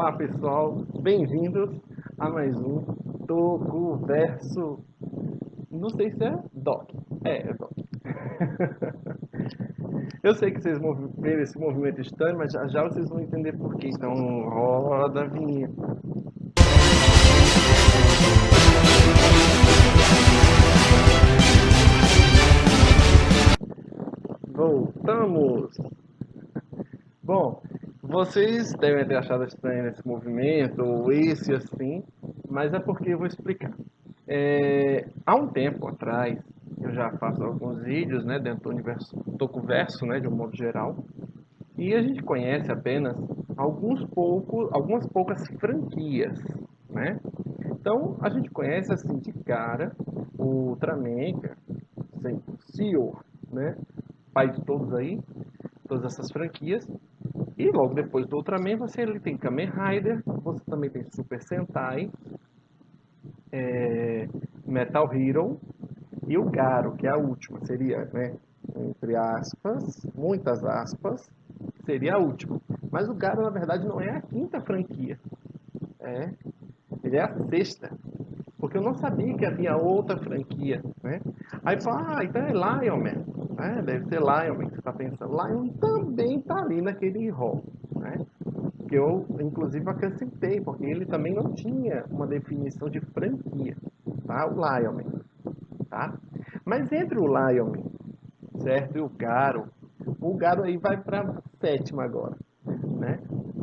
Olá pessoal, bem-vindos a mais um Tokuverso. Não sei se é Doc. É Doc. Eu sei que vocês viram esse movimento estranho, mas já já vocês vão entender por quê. Então roda a vinheta. Voltamos! Bom, vocês devem ter achado estranho esse movimento, ou esse assim, mas é porque eu vou explicar. Há um tempo atrás, eu já faço alguns vídeos, né, dentro do universo Tokuverso, né, de um modo geral, e a gente conhece apenas algumas poucas franquias, né? Então, a gente conhece assim de cara o Ultraman, CEO, né, pai de todos aí, todas essas franquias. E logo depois do Ultraman você tem Kamen Rider, você também tem Super Sentai, Metal Hero e o Garo, que é a última, seria, né, entre aspas, muitas aspas, seria a última. Mas o Garo, na verdade, não é a quinta franquia, é, ele é a sexta. Porque eu não sabia que havia outra franquia, né? Aí fala, então é Lion Man, né? Deve ser Lion Man que você está pensando. Lion também está ali naquele rol, né? Que eu, inclusive, acrescentei, porque ele também não tinha uma definição de franquia, tá? O Lion Man, tá? Mas entre o Lion Man, certo, e o Garo aí vai para sétima agora, né?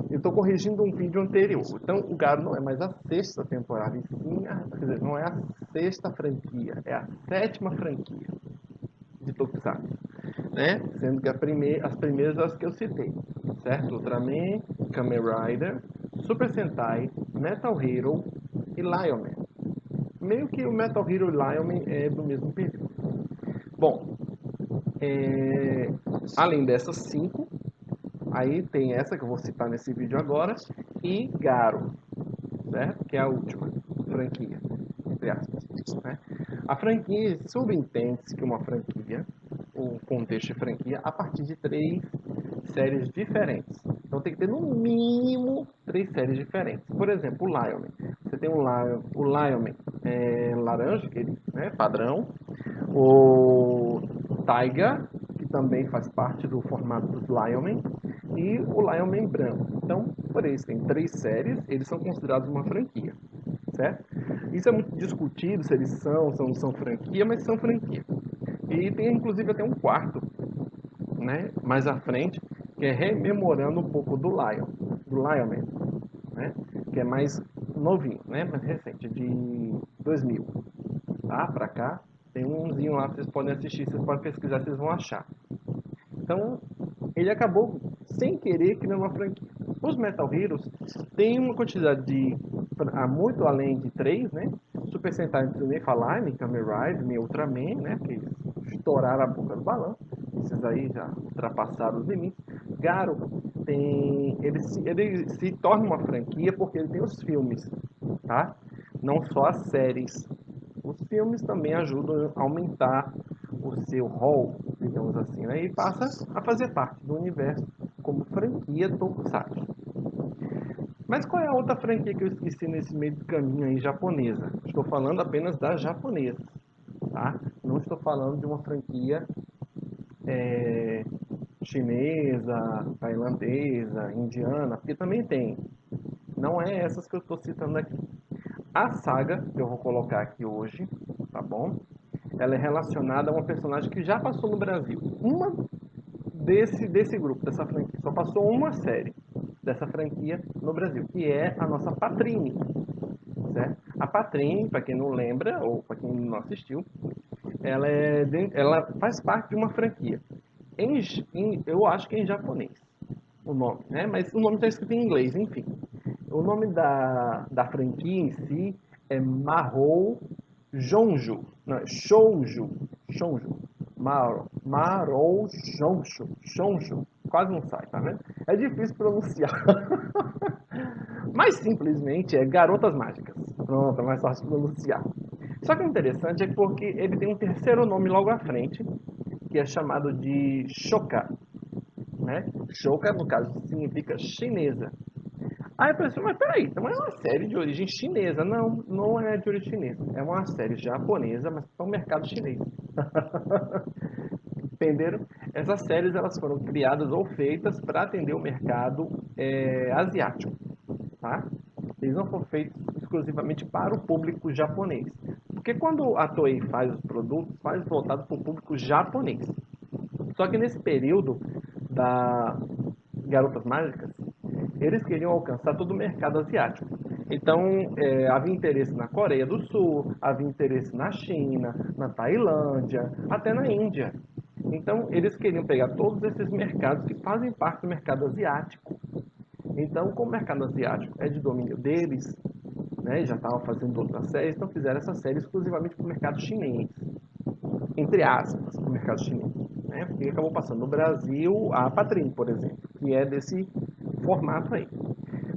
Eu estou corrigindo um vídeo anterior. Então, o Garo não é mais a sexta temporada, e sim, quer dizer, não é a sexta franquia, é a sétima franquia de Tokusatsu, né? Sendo que as primeiras as que eu citei, certo? Ultraman, Kamen Rider, Super Sentai, Metal Hero e Lion Man. Meio que o Metal Hero e Lion Man é do mesmo período. Bom, além dessas 5, aí tem essa que eu vou citar nesse vídeo agora e Garo, certo? Que é a última franquia, entre aspas, né? A franquia subentende-se que uma franquia, o contexto de franquia, a partir de 3 séries diferentes. Então tem que ter no mínimo 3 séries diferentes. Por exemplo, o Lion Man. Você tem o Lion Man laranja, aquele, né, padrão. O Taiga, que também faz parte do formato dos Lion Man. E o Lion Man branco. Então, por isso, tem 3 séries, eles são considerados uma franquia, certo? Isso é muito discutido se eles são ou não são franquia, mas são franquia. E tem inclusive até um quarto, né, mais à frente, que é rememorando um pouco do Lion Man, né, que é mais novinho, né, mais recente, de 2000, tá, pra cá. Tem umzinho lá que vocês podem assistir, vocês podem pesquisar, vocês vão achar. Então, ele acabou sem querer criando uma franquia. Os Metal Heroes têm uma quantidade de muito além de 3, né? Super Sentai não preciso nem falar, nem Kamen Rider, nem Ultraman, né? Que eles estouraram a boca do balão. Esses aí já ultrapassaram os limites. Garo tem, ele se torna uma franquia porque ele tem os filmes, tá? Não só as séries. Os filmes também ajudam a aumentar o seu rol, digamos assim, né? E passa a fazer parte do universo como franquia Tokusatsu. Mas qual é a outra franquia que eu esqueci nesse meio do caminho aí, japonesa? Estou falando apenas da japonesa, tá? Não estou falando de uma franquia chinesa, tailandesa, indiana, porque também tem. Não é essas que eu estou citando aqui. A saga que eu vou colocar aqui hoje, tá bom? Ela é relacionada a uma personagem que já passou no Brasil. Uma desse grupo, dessa franquia. Só passou uma série dessa franquia no Brasil, que é a nossa Patrine, certo? A Patrine, para quem não lembra, ou para quem não assistiu, ela faz parte de uma franquia. Eu acho que é em japonês o nome, né? Mas o nome está escrito em inglês, enfim. O nome da franquia em si é Mahou Jonju. Não, é Shouju. Shouju. Marou Shouju. Shouju. Quase não sai, tá vendo? É difícil pronunciar. Mas simplesmente é Garotas Mágicas. Pronto, é mais fácil de pronunciar. Só que o interessante é porque ele tem um terceiro nome logo à frente, que é chamado de Shoka, né? Shoka, no caso, significa chinesa. Aí a pessoa, mas peraí, então é uma série de origem chinesa. Não, não é de origem chinesa. É uma série japonesa, mas para o mercado chinês. Entenderam? Essas séries elas foram criadas ou feitas para atender o mercado asiático, tá? Eles não foram feitos exclusivamente para o público japonês. Porque quando a Toei faz os produtos, faz voltado para o público japonês. Só que nesse período da Garotas Mágicas, eles queriam alcançar todo o mercado asiático. Então, havia interesse na Coreia do Sul, havia interesse na China, na Tailândia, até na Índia. Então, eles queriam pegar todos esses mercados que fazem parte do mercado asiático. Então, como o mercado asiático é de domínio deles, né, já estavam fazendo outras séries, então fizeram essa série exclusivamente para o mercado chinês, entre aspas, para o mercado chinês. Né, porque acabou passando no Brasil a Patrim, por exemplo, que é desse formato aí.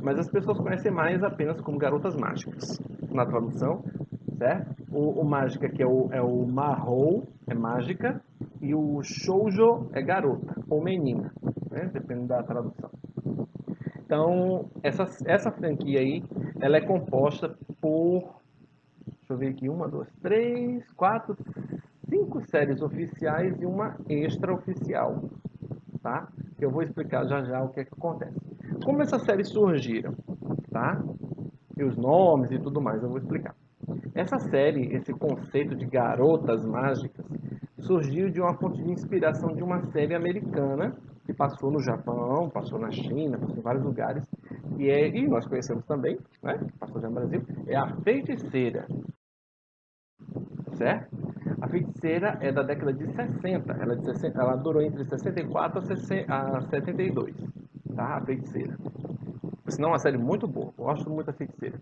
Mas as pessoas conhecem mais apenas como Garotas Mágicas, na tradução, certo? O mágica que é o Mahou, é mágica, e o Shoujo é garota, ou menina, né? Depende da tradução. Então, essa franquia aí, ela é composta por, deixa eu ver aqui, uma, duas, três, quatro, cinco séries oficiais e uma extraoficial, tá? Que eu vou explicar já já o que é que acontece. Como essas séries surgiram, tá? E os nomes e tudo mais, eu vou explicar. Essa série, esse conceito de garotas mágicas, surgiu de uma fonte de inspiração de uma série americana que passou no Japão, passou na China, passou em vários lugares, e nós conhecemos também, né? Passou já no Brasil, é A Feiticeira, certo? A Feiticeira é da década de 60, ela durou entre 64 a 72, tá? A Feiticeira. Por sinal, é uma série muito boa, eu gosto muito da Feiticeira.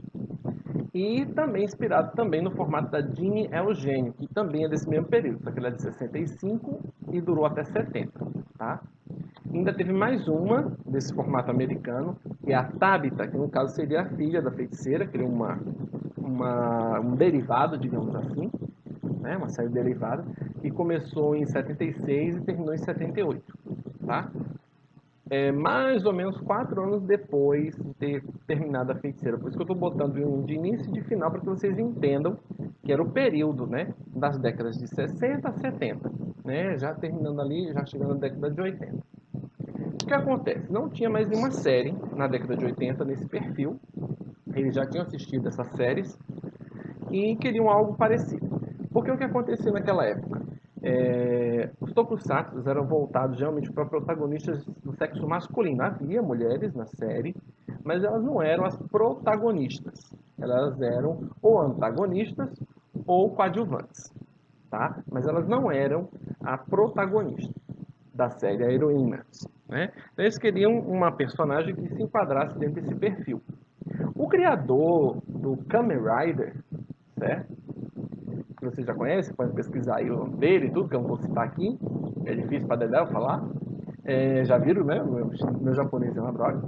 E também inspirado também no formato da Ginny Eugênio, que também é desse mesmo período, só que ela é de 65 e durou até 70, tá? Ainda teve mais uma desse formato americano, que é a Tabitha, que no caso seria a filha da feiticeira, que é um derivado, digamos assim, né? Uma série derivada, que começou em 76 e terminou em 78, tá? Mais ou menos 4 anos depois de ter terminado a feiticeira. Por isso que eu estou botando um de início e de final para que vocês entendam que era o período, né, das décadas de 60 a 70, né, já terminando ali, já chegando na década de 80. O que acontece? Não tinha mais nenhuma série na década de 80 nesse perfil. Eles já tinham assistido essas séries e queriam algo parecido. Porque o que acontecia naquela época? Os tokusatsu eram voltados geralmente para protagonistas do sexo masculino. Havia mulheres na série, mas elas não eram as protagonistas. Elas eram ou antagonistas ou coadjuvantes, tá? Mas elas não eram a protagonista da série, a heroína, né? Então eles queriam uma personagem que se enquadrasse dentro desse perfil. O criador do Kamen Rider, certo? Que vocês já conhecem, podem pesquisar aí o nome dele e tudo, que eu não vou citar aqui. É difícil para Dedé falar. Já viram, né? Meu japonês é uma droga.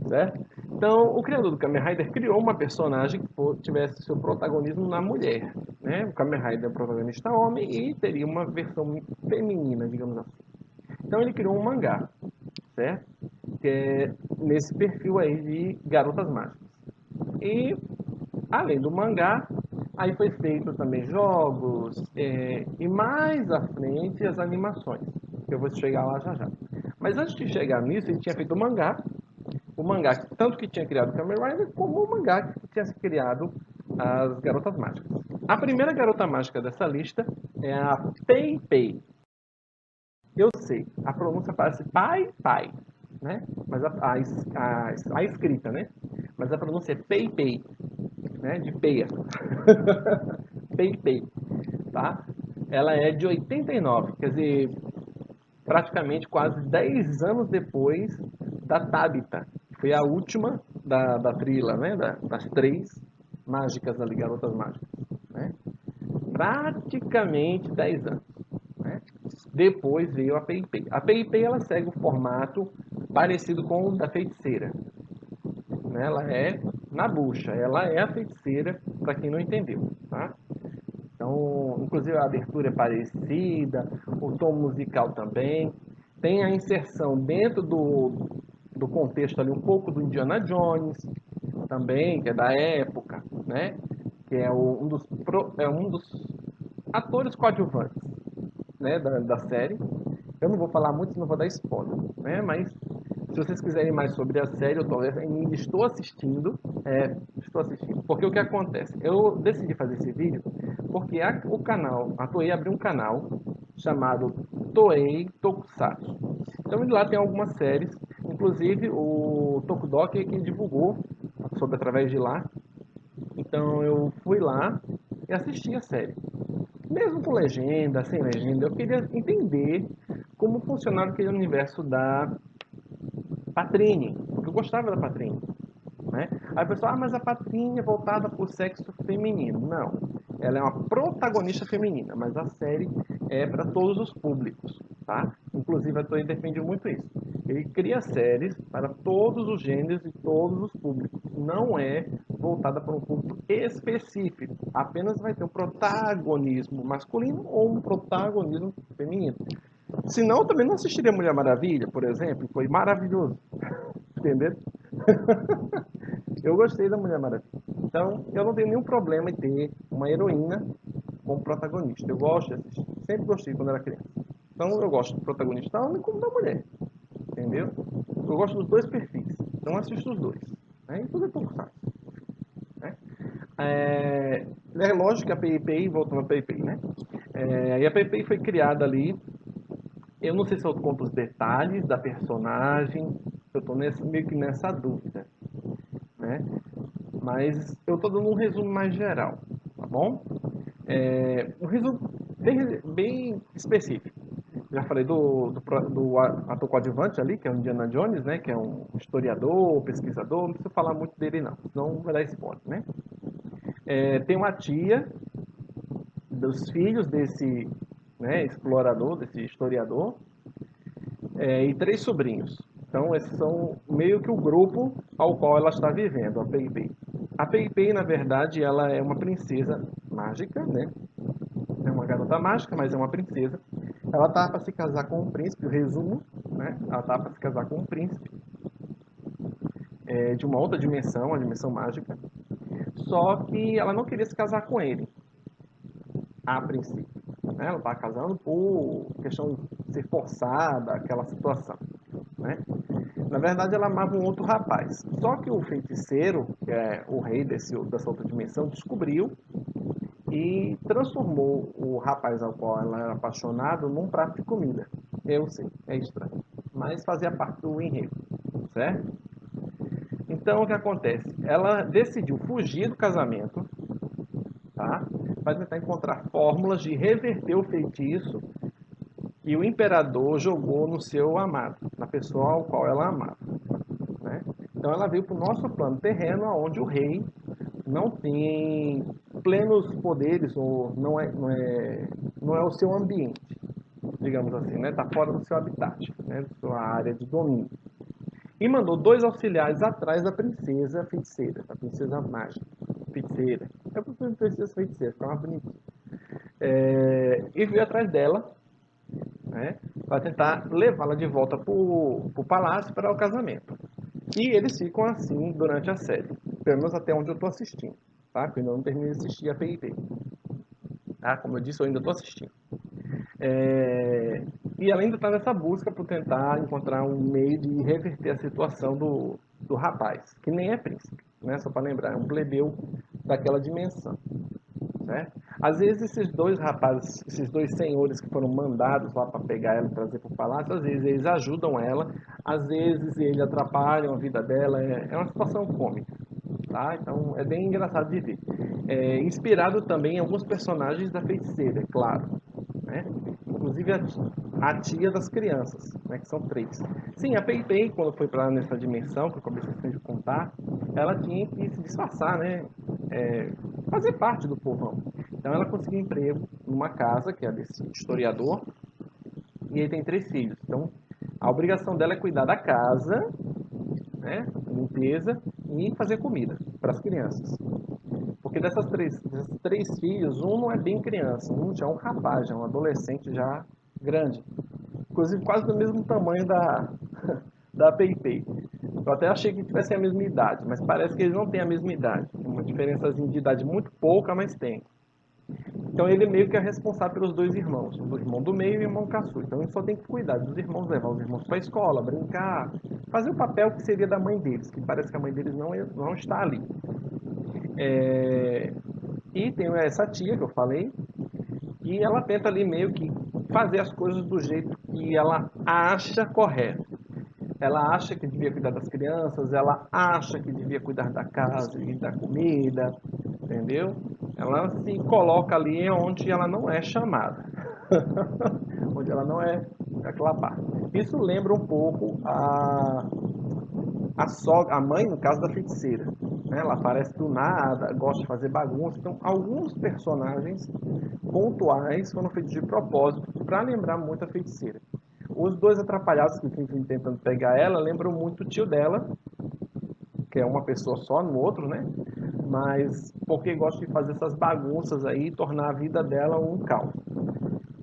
Certo? Então, o criador do Kamen Rider criou uma personagem que tivesse seu protagonismo na mulher. Né? O Kamen Rider é o protagonista homem e teria uma versão feminina, digamos assim. Então, ele criou um mangá, certo? Que é nesse perfil aí de garotas mágicas. E, além do mangá, aí foi feito também jogos e mais à frente as animações. Que eu vou chegar lá já já. Mas antes de chegar nisso, ele tinha feito o mangá tanto que tinha criado o Kamen Rider, como o mangá que tinha criado as Garotas Mágicas. A primeira Garota Mágica dessa lista é a Pei Pei. Eu sei, a pronúncia parece pai, pai, né? Mas a escrita, né? Mas a pronúncia é Pei Pei, né? De peia. Pei Pei, tá? Ela é de 89, quer dizer, praticamente quase 10 anos depois da Tabitha, que foi a última da trila, né? Das três mágicas ali, garotas mágicas, né? Praticamente 10 anos, né? Depois veio a PIP. A PIP ela segue o formato parecido com o da feiticeira, né? Ela é na bucha, ela é a feiticeira, para quem não entendeu, tá? Então, inclusive a abertura é parecida, o tom musical também. Tem a inserção dentro do contexto ali, um pouco do Indiana Jones, também, que é da época, né? Que é um dos atores coadjuvantes, né, da série. Eu não vou falar muito, senão vou dar spoiler, né? Mas se vocês quiserem mais sobre a série, ainda estou assistindo. Estou assistindo. Porque o que acontece? Eu decidi fazer esse vídeo porque a Toei abriu um canal chamado Toei Tokusatsu. Então lá tem algumas séries, inclusive o Tokudoki que divulgou sobre através de lá. Então eu fui lá e assisti a série. Mesmo com legenda, sem legenda, eu queria entender como funcionava aquele universo da Patrine, porque eu gostava da Patrine, né? Aí o pessoal, mas a Patrine é voltada para o sexo feminino. Não, ela é uma protagonista feminina, mas a série é para todos os públicos, tá? Inclusive a Toei defende muito isso. Ele cria séries para todos os gêneros e todos os públicos. Não é voltada para um público específico. Apenas vai ter um protagonismo masculino ou um protagonismo feminino. Senão, eu também não assistiria Mulher Maravilha, por exemplo. Foi maravilhoso. Entendeu? Eu gostei da Mulher Maravilha. Então, eu não tenho nenhum problema em ter uma heroína como protagonista. Eu gosto de assistir. Sempre gostei quando era criança. Então, eu gosto do protagonista da homem como da mulher. Entendeu? Eu gosto dos dois perfis. Então, eu assisto os dois. Né? E tudo é pouco fácil. Né? É lógico que a PayPay, voltando a PayPay, né? E a PayPay foi criada ali. Eu não sei se eu conto os detalhes da personagem. Eu estou meio que nessa dúvida, né? Mas eu estou dando um resumo mais geral, tá bom? Um resumo bem específico. Já falei do ator coadjuvante ali, que é o Indiana Jones, né? Que é um historiador, pesquisador. Não preciso falar muito dele, não. Senão vai dar spoiler, né? Tem uma tia dos filhos desse, né, explorador, desse historiador, e 3 sobrinhos. Então, esses são meio que o grupo ao qual ela está vivendo, a Pei-Pei. A Pei-Pei, na verdade, ela é uma princesa mágica, né? É uma garota mágica, mas é uma princesa. Ela tá para se casar com um príncipe, o resumo, né? Ela tá para se casar com um príncipe de uma outra dimensão, uma dimensão mágica. Só que ela não queria se casar com ele, a princípio. Né? Ela estava casando por questão de ser forçada, aquela situação. Né? Na verdade, ela amava um outro rapaz. Só que o feiticeiro, que é o rei dessa outra dimensão, descobriu e transformou o rapaz ao qual ela era apaixonada num prato de comida. Eu sei, é estranho. Mas fazia parte do enredo, certo? Então, o que acontece? Ela decidiu fugir do casamento, tá? Para tentar encontrar fórmulas de reverter o feitiço que o imperador jogou no seu amado, na pessoa ao qual ela amava. Né? Então ela veio para o nosso plano terreno, onde o rei não tem plenos poderes, ou não é o seu ambiente, digamos assim, né? Está fora do seu habitat, né? Da sua área de domínio. E mandou 2 auxiliares atrás da princesa feiticeira, da princesa mágica, feiticeira. É a princesa feiticeira, fica mais bonitinho. E veio atrás dela, né, para tentar levá-la de volta para o palácio para o casamento. E eles ficam assim durante a série, pelo menos até onde eu estou assistindo, tá? Porque eu ainda não terminei de assistir a PIP. Tá? Como eu disse, eu ainda estou assistindo. E ela ainda está nessa busca por tentar encontrar um meio de reverter a situação do rapaz, que nem é príncipe, né? Só para lembrar, é um plebeu daquela dimensão. Certo? Às vezes esses 2 rapazes, esses 2 senhores que foram mandados lá para pegar ela e trazer para o palácio, às vezes eles ajudam ela, às vezes eles atrapalham a vida dela, é uma situação cômica, tá? Então é bem engraçado de ver. Inspirado também em alguns personagens da Feiticeira, é claro, né? Inclusive a tia das crianças, né? Que são 3. Sim, a Pei-Pei, quando foi para nessa dimensão, que eu comecei a contar, ela tinha que se disfarçar, né? Fazer parte do povão. Então ela conseguiu emprego numa casa, que é desse historiador, e ele tem 3 filhos. Então a obrigação dela é cuidar da casa, né? Limpeza e fazer comida para as crianças. Porque desses três filhos, um não é bem criança, um já é um rapaz, já é um adolescente já grande. Inclusive quase do mesmo tamanho da Pei-Pei. Eu até achei que tivessem a mesma idade, mas parece que eles não têm a mesma idade. Tem uma diferençazinha de idade muito pouca, mas tem. Então ele meio que é responsável pelos dois irmãos, o irmão do meio e o irmão caçula. Então ele só tem que cuidar dos irmãos, levar os irmãos para a escola, brincar, fazer o papel que seria da mãe deles, que parece que a mãe deles não está ali. E tem essa tia que eu falei, e ela tenta ali meio que fazer as coisas do jeito que ela acha correto. Ela acha que devia cuidar das crianças, ela acha que devia cuidar da casa e da comida, entendeu? Ela se coloca ali onde ela não é chamada, onde ela não é aquela parte. Isso lembra um pouco a sogra, a mãe, no caso da feiticeira. Né? Ela aparece do nada, gosta de fazer bagunça. Então, alguns personagens pontuais foram feitos de propósito para lembrar muito a feiticeira. Os dois atrapalhados que ficam tentando pegar ela lembram muito o tio dela, que é uma pessoa só no outro, né? Mas porque gosta de fazer essas bagunças aí e tornar a vida dela um caos.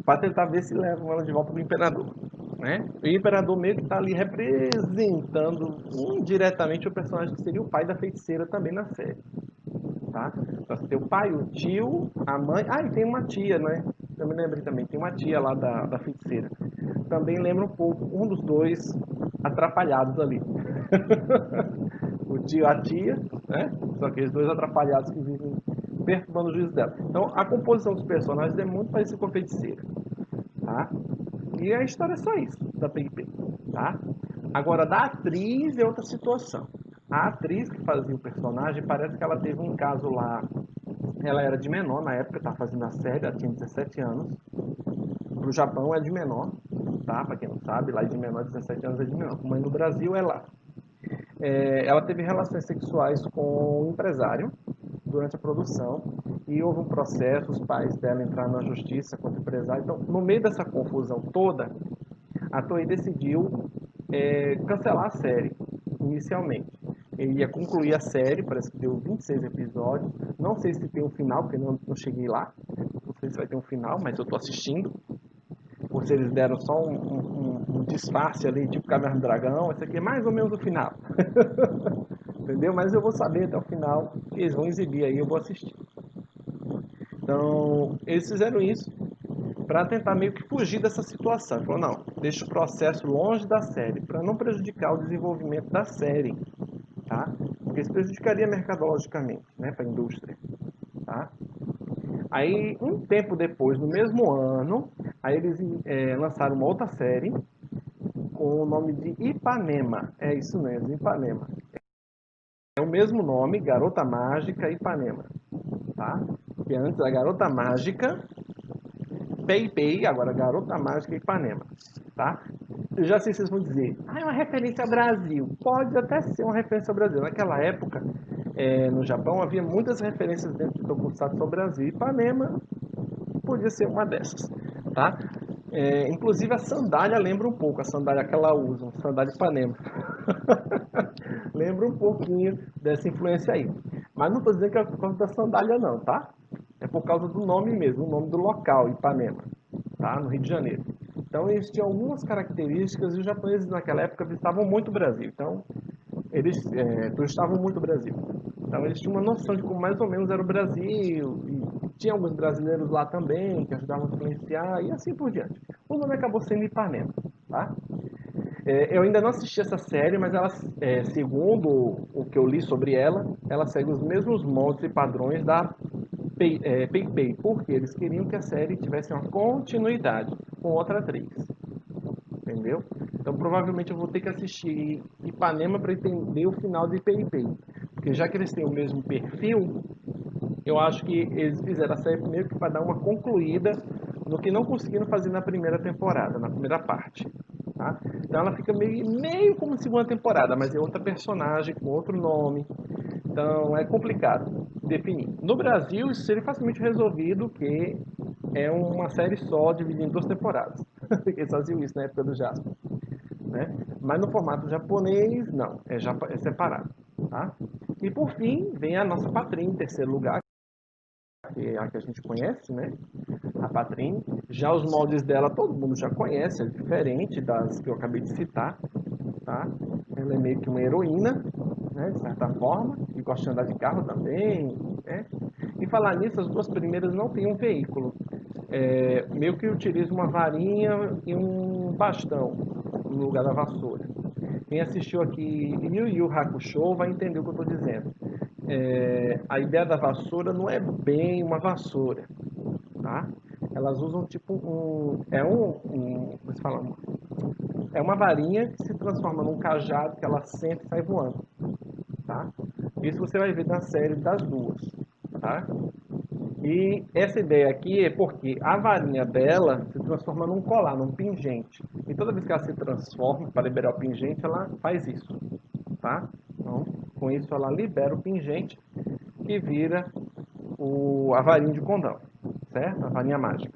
Para tentar ver se levam ela de volta pro imperador. Né? O imperador meio que está ali representando indiretamente o personagem que seria o pai da feiticeira também na série. Tá? Então você tem o pai, o tio, a mãe. Ah, e tem uma tia, né? Eu me lembrei também, tem uma tia lá da feiticeira. Também lembra um pouco um dos dois atrapalhados ali. O tio e a tia, né? São aqueles dois atrapalhados que vivem perturbando o juízo dela. Então a composição dos personagens é muito parecida com a feiticeira. Tá? E a história é só isso, da Pei-Pei, tá? Agora, da atriz é outra situação. A atriz que fazia o personagem, parece que ela teve um caso lá. Ela era de menor na época, estava fazendo a série, ela tinha 17 anos. Pro Japão é de menor, tá? Pra quem não sabe, lá é de menor, 17 anos é de menor. Mas no Brasil é lá. Ela teve relações sexuais com um empresário durante a produção e houve um processo, os pais dela entraram na justiça contra o empresário. Então, no meio dessa confusão toda, a Toei decidiu cancelar a série, inicialmente. Ele ia concluir a série, parece que deu 26 episódios. Não sei se tem um final, porque não cheguei lá. Não sei se vai ter um final, mas eu tô assistindo. Ou se eles deram só um disfarce ali, tipo Caverna do Dragão. Esse aqui é mais ou menos o final. Entendeu? Mas eu vou saber até o final, que eles vão exibir aí, eu vou assistir. Então, eles fizeram isso para tentar meio que fugir dessa situação. Falou, não, deixa o processo longe da série, para não prejudicar o desenvolvimento da série, tá? Porque isso prejudicaria mercadologicamente, né, para a indústria, tá? Aí, um tempo depois, no mesmo ano, aí eles lançaram uma outra série com o nome de Ipanema. É isso mesmo, Ipanema. É o mesmo nome, Garota Mágica Ipanema, tá? Que antes a Garota Mágica Pei-Pei, agora Garota Mágica Ipanema, tá? Eu já sei se vocês vão dizer, é uma referência ao Brasil. Pode até ser uma referência ao Brasil. Naquela época, no Japão, havia muitas referências dentro do Tokusatsu ao Brasil. Ipanema podia ser uma dessas, tá? Inclusive a sandália lembra um pouco, a sandália que ela usa, a sandália Ipanema. Lembra um pouquinho dessa influência aí. Mas não estou dizendo que é por causa da sandália não, tá? É por causa do nome mesmo, o nome do local, Ipanema, tá? No Rio de Janeiro. Então eles tinham algumas características e os japoneses naquela época visitavam muito o Brasil. Então eles turistavam muito o Brasil. Então eles tinham uma noção de como mais ou menos era o Brasil e tinha alguns brasileiros lá também que ajudavam a influenciar e assim por diante. O nome acabou sendo Ipanema, tá? Eu ainda não assisti essa série, mas ela, segundo o que eu li sobre ela, ela segue os mesmos moldes e padrões da PayPay, porque eles queriam que a série tivesse uma continuidade com outra atriz, entendeu? Então provavelmente eu vou ter que assistir Ipanema para entender o final de PayPay, porque já que eles têm o mesmo perfil, eu acho que eles fizeram a série primeiro que para dar uma concluída no que não conseguiram fazer na primeira temporada, na primeira parte. Tá? Então ela fica meio como segunda temporada, mas é outra personagem com outro nome. Então é complicado definir. No Brasil, isso seria facilmente resolvido, que é uma série só dividida em duas temporadas. Eles faziam isso na época do Jasper. Né? Mas no formato japonês, não, é separado. Tá? E por fim, vem a nossa Patrine, em terceiro lugar, que é a que a gente conhece, né? A Patrine. Já os moldes dela todo mundo já conhece, é diferente das que eu acabei de citar. tá? Ela é meio que uma heroína, né, de certa forma, e gosta de andar de carro também, né? E falar nisso, as duas primeiras não têm um veículo. Meio que utiliza uma varinha e um bastão no lugar da vassoura. Quem assistiu aqui Yu Yu Hakusho vai entender o que eu estou dizendo. A ideia da vassoura não é bem uma vassoura, tá? Elas usam tipo como se fala? É uma varinha que se transforma num cajado que ela senta e sai voando, tá? Isso você vai ver na série das duas, tá? E essa ideia aqui é porque a varinha dela se transforma num colar, num pingente. E toda vez que ela se transforma para liberar o pingente, ela faz isso, tá? Então, com isso ela libera o pingente que vira a varinha de condão, certo? A varinha mágica.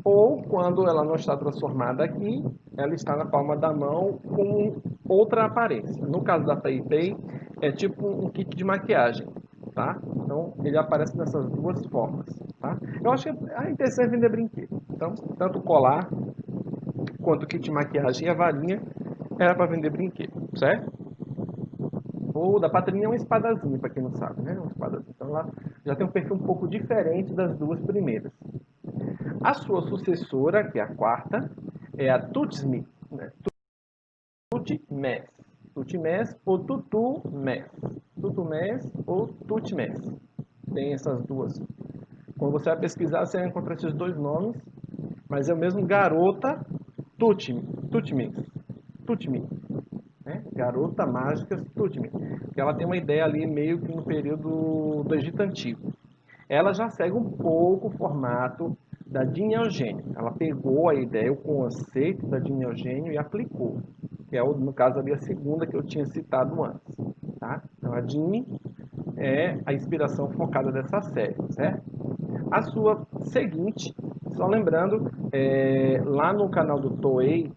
Ou quando ela não está transformada aqui, ela está na palma da mão com outra aparência. No caso da PayPay, é tipo um kit de maquiagem, tá? Então, ele aparece dessas duas formas, tá? Eu acho que a intenção é vender brinquedo. Então, tanto o colar quanto o kit de maquiagem e a varinha era para vender brinquedo, certo? Ou da Patrinha é uma espadazinha, para quem não sabe, né? Uma espadazinha. Então, ela já tem um perfil um pouco diferente das duas primeiras. A sua sucessora, que é a quarta, é a Tutmes, né? Tutmes. Tutmes ou Tutumés. Tutumés ou Tutmes. Tem essas duas. Quando você vai pesquisar, você vai encontrar esses dois nomes, mas é o mesmo Garota Tutmes. Tutmes. Né? Garota Mágica Tutmes. Porque ela tem uma ideia ali meio que no período do Egito Antigo. Ela já segue um pouco o formato da Jean Eugênio. Ela pegou a ideia, o conceito da Jean Eugênio e aplicou. Que é, no caso ali, a segunda que eu tinha citado antes. Tá? Então, a Jean é a inspiração focada dessa série, certo? A sua seguinte, só lembrando, lá no canal do Toei,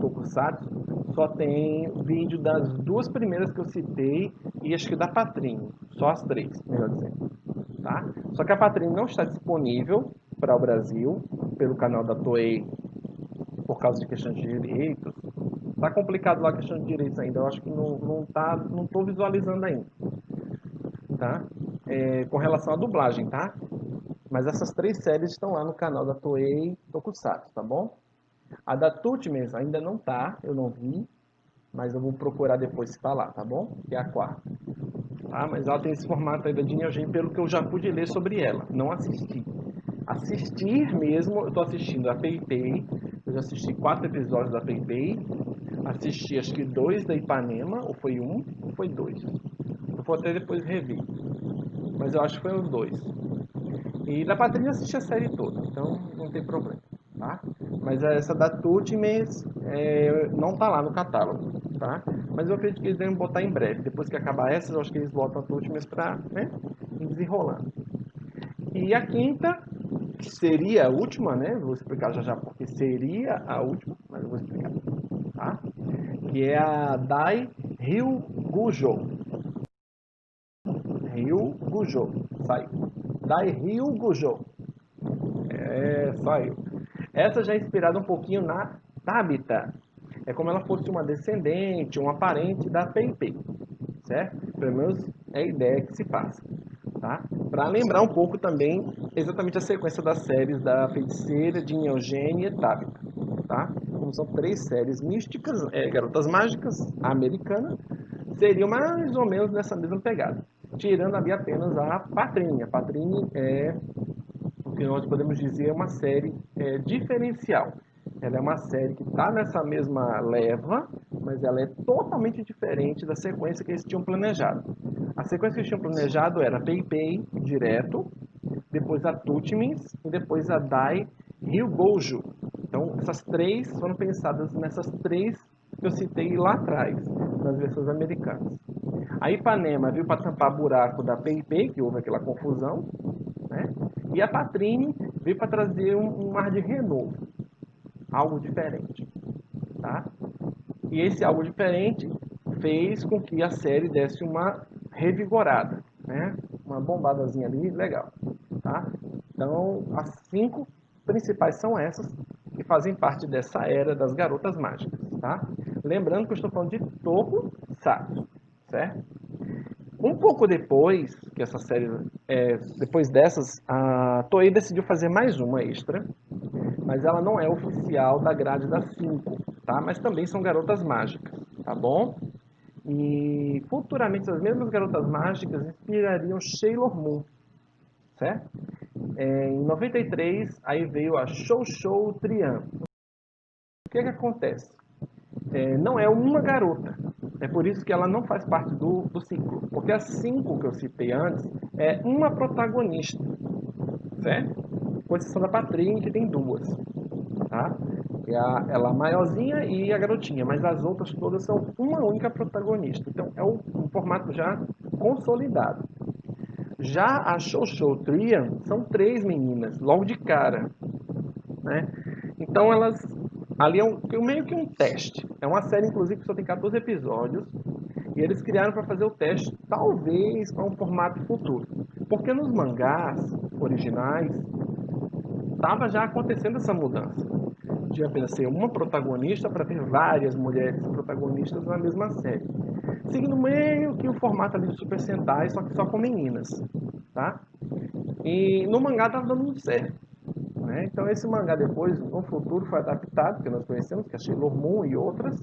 Tokusatsu, só tem vídeo das duas primeiras que eu citei e acho que da Patrinho. Só as três, melhor dizendo. Tá? Só que a Patrinho não está disponível para o Brasil, pelo canal da Toei, por causa de questões de direitos. Tá complicado lá a questão de direitos ainda, eu acho que não estou visualizando ainda. Tá? Com relação à dublagem, tá? Mas essas três séries estão lá no canal da Toei Tokusatsu, tá bom? A da Tutmes ainda não tá, eu não vi, mas eu vou procurar depois se tá lá, tá bom? Que é a quarta. Tá? Mas ela tem esse formato aí da Jean Eugênio, pelo que eu já pude ler sobre ela. Não assisti. Assistir mesmo, eu tô assistindo a PayPay. Eu já assisti 4 episódios da PayPay. Assisti acho que 2 da Ipanema, ou foi 1, ou foi 2. Eu vou até depois rever. Mas eu acho que foi os 2. E da Patrícia assisti a série toda, então não tem problema, tá? Mas essa da Tutmes não tá lá no catálogo, tá? Mas eu acredito que eles devem botar em breve. Depois que acabar essa, eu acho que eles botam a Tutmes pra, né, ir desenrolando. E a quinta, que seria a última, né? Vou explicar já já porque seria a última, mas eu vou explicar, tá? Que é a Dai Ryugujo. Ryugujo, saiu. Dai Ryugujo. Saiu. Essa já é inspirada um pouquinho na Tabitha. É como ela fosse uma descendente, uma parente da Pei-Pei, certo? Pelo menos é a ideia que se passa, tá? Para lembrar um pouco também exatamente a sequência das séries da Feiticeira, de Eugênia e Tabitha, tá? Como são 3 séries místicas, Garotas Mágicas, a americana, seriam mais ou menos nessa mesma pegada. Tirando ali apenas a Patrinha. A Patrinha é o que nós podemos dizer é uma série diferencial. Ela é uma série que está nessa mesma leva, mas ela é totalmente diferente da sequência que eles tinham planejado. A sequência que eles tinham planejado era PayPay direto, depois a Tutmins e depois a Dai Ryugojo. Então, essas três foram pensadas nessas três que eu citei lá atrás, nas versões americanas. A Ipanema veio para tampar buraco da PayPay, que houve aquela confusão, né? E a Patrine veio para trazer um ar de renovo, algo diferente, tá? E esse algo diferente fez com que a série desse uma revigorada, né? Uma bombadazinha ali, legal, tá? Então, as 5 principais são essas que fazem parte dessa era das garotas mágicas, tá? Lembrando que eu estou falando de Tokusatsu, certo? Um pouco depois que essa série, depois dessas, a Toei decidiu fazer mais uma extra, mas ela não é oficial da grade das 5, tá? Mas também são garotas mágicas, tá bom? E futuramente as mesmas garotas mágicas inspirariam Sailor Moon, certo? Em 93, aí veio a Show Show Trian. O que acontece? Não é uma garota. É por isso que ela não faz parte do ciclo. Porque as 5 que eu citei antes é uma protagonista, certo? Com exceção da Patrinha, que tem duas, tá? Ela maiorzinha e a garotinha, mas as outras todas são uma única protagonista. Então é um formato já consolidado. Já a Show Show Trian são 3 meninas, logo de cara, né? Então elas ali meio que um teste. É uma série, inclusive, que só tem 14 episódios. E eles criaram para fazer o teste, talvez para um formato futuro. Porque nos mangás originais, estava já acontecendo essa mudança. De apenas ser uma protagonista para ter várias mulheres protagonistas na mesma série. Seguindo meio que o formato ali de Super Sentai, só que só com meninas. Tá? E no mangá estava dando muito certo. Né? Então esse mangá depois, no futuro, foi adaptado, que nós conhecemos, que é Sailor Moon e outras,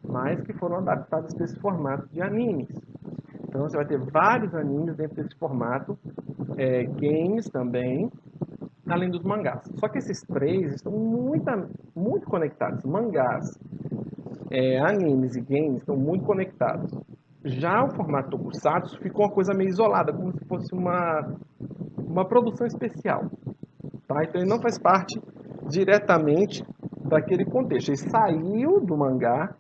mas que foram adaptadas para esse formato de animes. Então você vai ter vários animes dentro desse formato, games também, além dos mangás. Só que esses 3 estão muito conectados. Mangás, animes e games estão muito conectados. Já o formato Tokusatsu ficou uma coisa meio isolada, como se fosse uma produção especial. Tá? Então ele não faz parte diretamente daquele contexto. Ele saiu do mangá,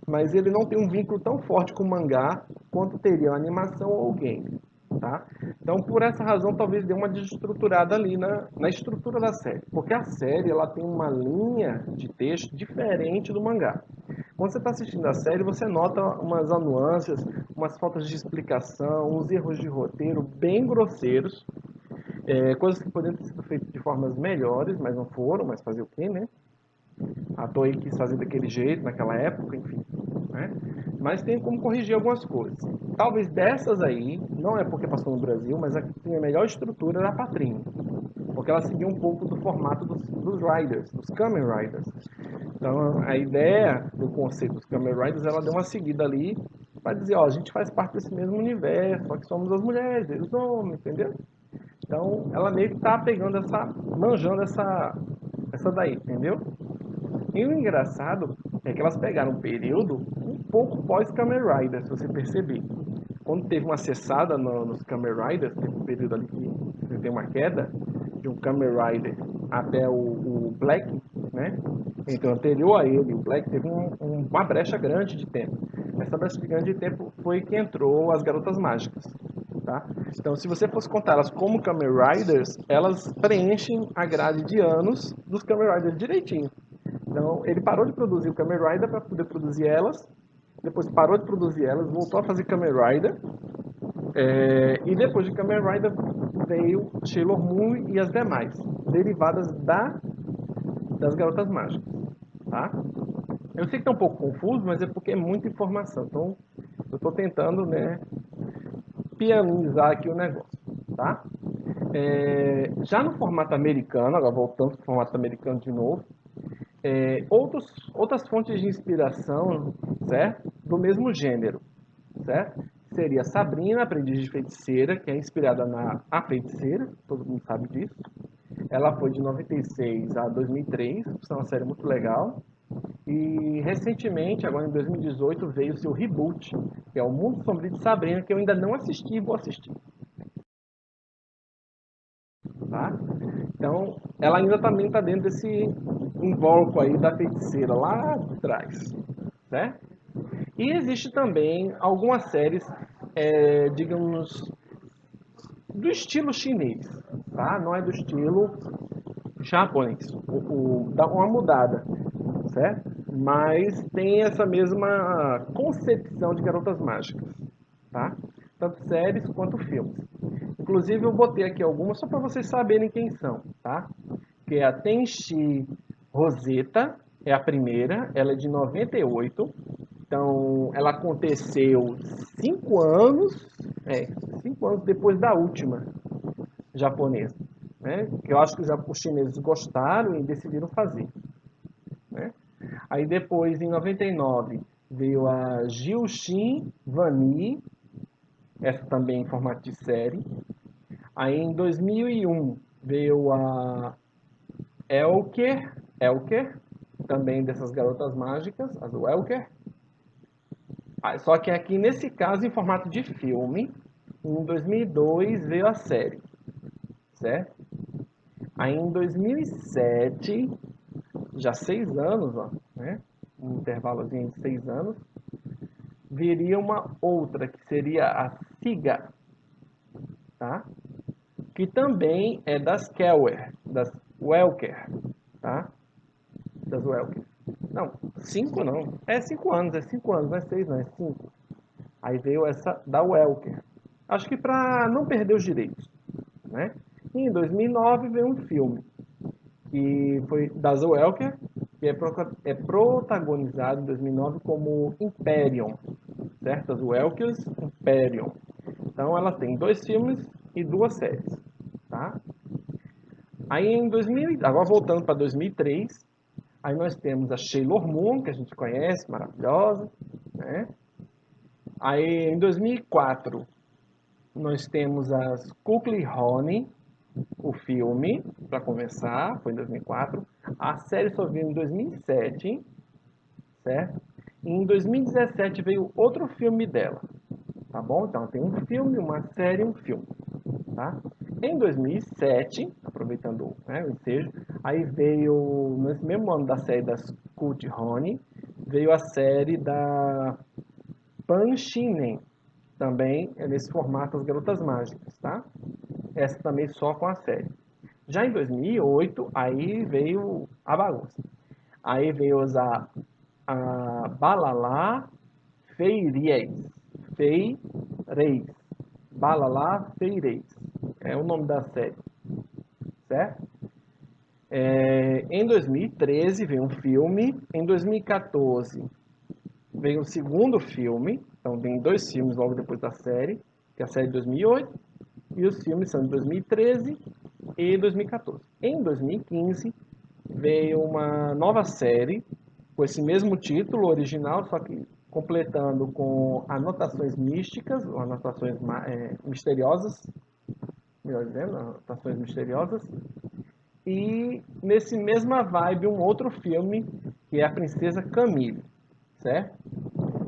mas ele não tem um vínculo tão forte com o mangá quanto teria a animação ou o game. Tá? Então, por essa razão, talvez dê uma desestruturada ali na estrutura da série. Porque a série ela tem uma linha de texto diferente do mangá. Quando você está assistindo a série, você nota umas nuances, umas faltas de explicação, uns erros de roteiro bem grosseiros, coisas que poderiam ter sido feitas de formas melhores, mas não foram, mas fazer o quê, né? A Toei quis fazer daquele jeito, naquela época, enfim. Né? Mas tem como corrigir algumas coisas. Talvez dessas aí, não é porque passou no Brasil, mas a que tinha a melhor estrutura era a Patrinha. Porque ela seguia um pouco do formato dos Riders, dos Kamen Riders. Então, a ideia do conceito dos Kamen Riders, ela deu uma seguida ali para dizer, ó, a gente faz parte desse mesmo universo, só que somos as mulheres, eles homens, entendeu? Então, ela meio que tá pegando manjando essa daí, entendeu? E o engraçado é que elas pegaram um período um pouco pós-Kamen Rider, se você perceber. Quando teve uma cessada nos Kamen Riders, teve um período ali que tem uma queda de um Kamen Rider até o Black, né? Então, anterior a ele, o Black teve uma brecha grande de tempo. Essa brecha grande de tempo foi que entrou as Garotas Mágicas. Tá? Então, se você fosse contar elas como Kamen Riders, elas preenchem a grade de anos dos Kamen Riders direitinho. Então, ele parou de produzir o Kamen Rider para poder produzir elas, depois parou de produzir elas, voltou a fazer Kamen Rider, e depois de Kamen Rider veio Sailor Moon e as demais, derivadas das Garotas Mágicas. Tá? Eu sei que está um pouco confuso, mas é porque é muita informação. Então, eu estou tentando, né, pianizar aqui o negócio, tá? Já no formato americano, agora voltando para o formato americano de novo, outras fontes de inspiração, certo? Do mesmo gênero, certo? Seria Sabrina, Aprendiz de Feiticeira, que é inspirada na A Feiticeira, todo mundo sabe disso. Ela foi de 96 a 2003, é uma série muito legal. E recentemente, agora em 2018, veio o seu reboot, que é O Mundo Sombrio de Sabrina, que eu ainda não assisti e vou assistir. Tá? Então, ela ainda também está dentro desse invólucro aí da feiticeira lá atrás, certo? E existe também algumas séries, digamos, do estilo chinês, tá? Não é do estilo japonês. Dá uma mudada, certo? Mas tem essa mesma concepção de garotas mágicas, tá? Tanto séries quanto filmes. Inclusive eu botei aqui algumas só para vocês saberem quem são, tá? Que é a Tenchi Rosetta, é a primeira, ela é de 98. Então, ela aconteceu 5 anos, 5 anos depois da última japonesa, né? Que eu acho que os chineses gostaram e decidiram fazer, né? Aí depois, em 99, veio a Gilshin Vani, essa também em formato de série. Aí em 2001 veio a Elker, também dessas garotas mágicas, as Welker. Só que aqui nesse caso em formato de filme. Em 2002 veio a série, certo? Aí em 2007, já 6 anos, ó, né? Um intervalozinho de 6 anos, viria uma outra que seria a Siga, tá? Que também é das Kelwer, das Welker, tá? Das Welker. Não, 5 não. É 5 anos, não é 6 não, é 5. Aí veio essa da Welker. Acho que para não perder os direitos, né? E em 2009 veio um filme que foi das Welker, que é protagonizado em 2009 como Imperium, certo? As Welkers Imperium. Então ela tem 2 filmes e 2 séries, tá? Aí em 2000, agora voltando para 2003, aí nós temos a Sailor Moon, que a gente conhece, maravilhosa, né? Aí em 2004 nós temos as Cookie Honey, o filme, para começar, foi em 2004. A série só veio em 2007, certo? E em 2017 veio outro filme dela, tá bom? Então tem um filme, uma série e um filme, tá? Em 2007, aproveitando, né, o ensejo, aí veio, nesse mesmo ano da série das Cult Honey, veio a série da Panchinen, também é nesse formato As Garotas Mágicas, tá? Essa também só com a série. Já em 2008, aí veio a bagunça. Aí veio a Balalá Feireis. Feireis. Balalá Feireis. É o nome da série, certo? Em 2013 veio um filme. Em 2014 veio o segundo filme. Então vem 2 filmes logo depois da série, que é a série de 2008. E os filmes são de 2013 e 2014. Em 2015 veio uma nova série com esse mesmo título original, só que completando com anotações místicas, ou anotações misteriosas, melhor dizendo, anotações misteriosas. E nesse mesma vibe um outro filme que é a Princesa Camille, certo?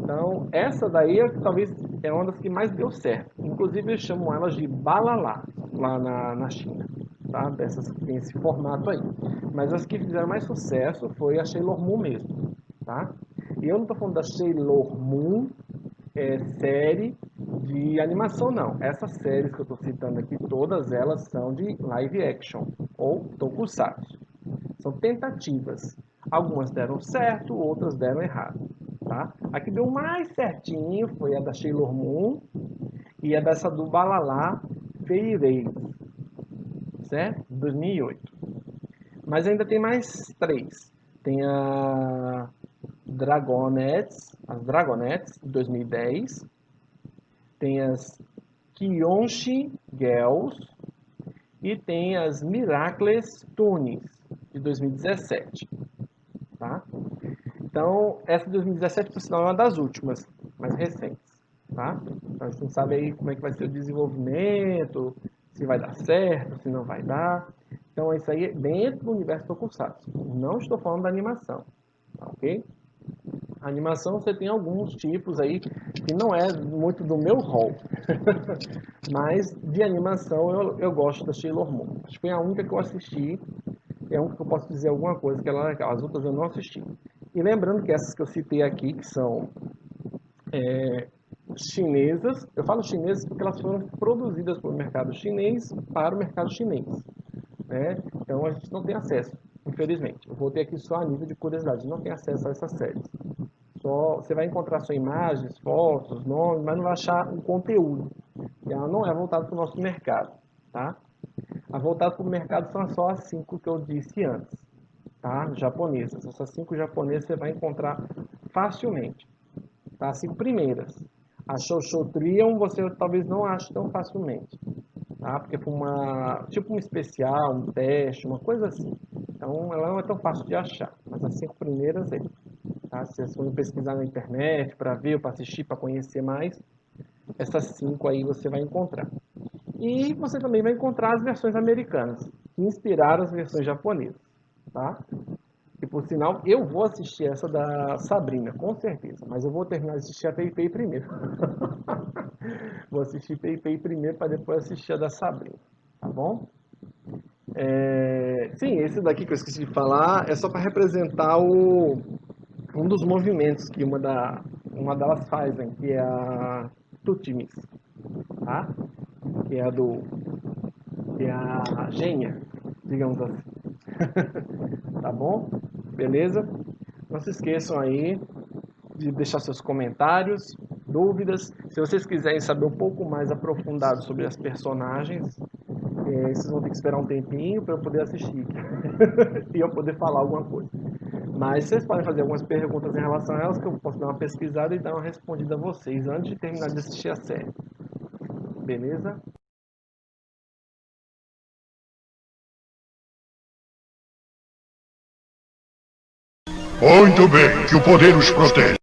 Então essa daí talvez é uma das que mais deu certo. Inclusive eles chamam elas de Balalá lá na China, tá? Dessas que tem esse formato aí. Mas as que fizeram mais sucesso foi a Sailor Moon mesmo, tá? E eu não estou falando da Sailor Moon série de animação, não. Essas séries que eu estou citando aqui, todas elas são de live action ou tokusatsu. São tentativas. Algumas deram certo, outras deram errado, tá? A que deu mais certinho foi a da Sailor Moon e a dessa do Balalá Feireis, certo? 2008. Mas ainda tem mais 3. Tem a Dragonettes, as Dragonettes, de 2010. Tem as Kyonshi Girls e tem as Miracles Tunes, de 2017. Tá? Então, essa de 2017, por sinal, é uma das últimas, mais recentes. Tá? Então, a gente não sabe aí como é que vai ser o desenvolvimento, se vai dar certo, se não vai dar. Então, isso aí é dentro do universo Tokusatsu. Não estou falando da animação, tá, ok? A animação você tem alguns tipos aí que não é muito do meu rol. Mas de animação eu gosto da Sailor Moon. Acho que foi a única que eu assisti. É a única que eu posso dizer alguma coisa que ela é legal. As outras eu não assisti. E lembrando que essas que eu citei aqui, que são chinesas, eu falo chinesas porque elas foram produzidas pelo mercado chinês para o mercado chinês, né? Então a gente não tem acesso, infelizmente. Eu vou ter aqui só a nível de curiosidade, não tem acesso a essas séries. Só, você vai encontrar só imagens, fotos, nomes, mas não vai achar um conteúdo. E ela não é voltada para o nosso mercado, tá? A voltada para o mercado são só as 5 que eu disse antes, tá? Japonesas. Essas 5 japonesas você vai encontrar facilmente, tá? As 5 primeiras. A Shoushoutrion você talvez não ache tão facilmente, tá? Porque foi tipo um especial, um teste, uma coisa assim. Então ela não é tão fácil de achar, mas as 5 primeiras é, tá? Se vocês forem pesquisar na internet para ver, para assistir, para conhecer mais, essas 5 aí você vai encontrar. E você também vai encontrar as versões americanas, que inspiraram as versões japonesas, tá? E por sinal, eu vou assistir essa da Sabrina, com certeza. Mas eu vou terminar de assistir a Pei primeiro. Vou assistir Pei primeiro para depois assistir a da Sabrina, tá bom? Sim, esse daqui que eu esqueci de falar é só para representar um dos movimentos que uma delas fazem, que é a Tutimis, tá? Que é a que é a gênia, digamos assim. Tá bom? Beleza? Não se esqueçam aí de deixar seus comentários, dúvidas. Se vocês quiserem saber um pouco mais aprofundado sobre as personagens, vocês vão ter que esperar um tempinho para eu poder assistir e eu poder falar alguma coisa. Mas vocês podem fazer algumas perguntas em relação a elas que eu posso dar uma pesquisada e dar uma respondida a vocês antes de terminar de assistir a série. Beleza? Muito bem, que o poder os protege.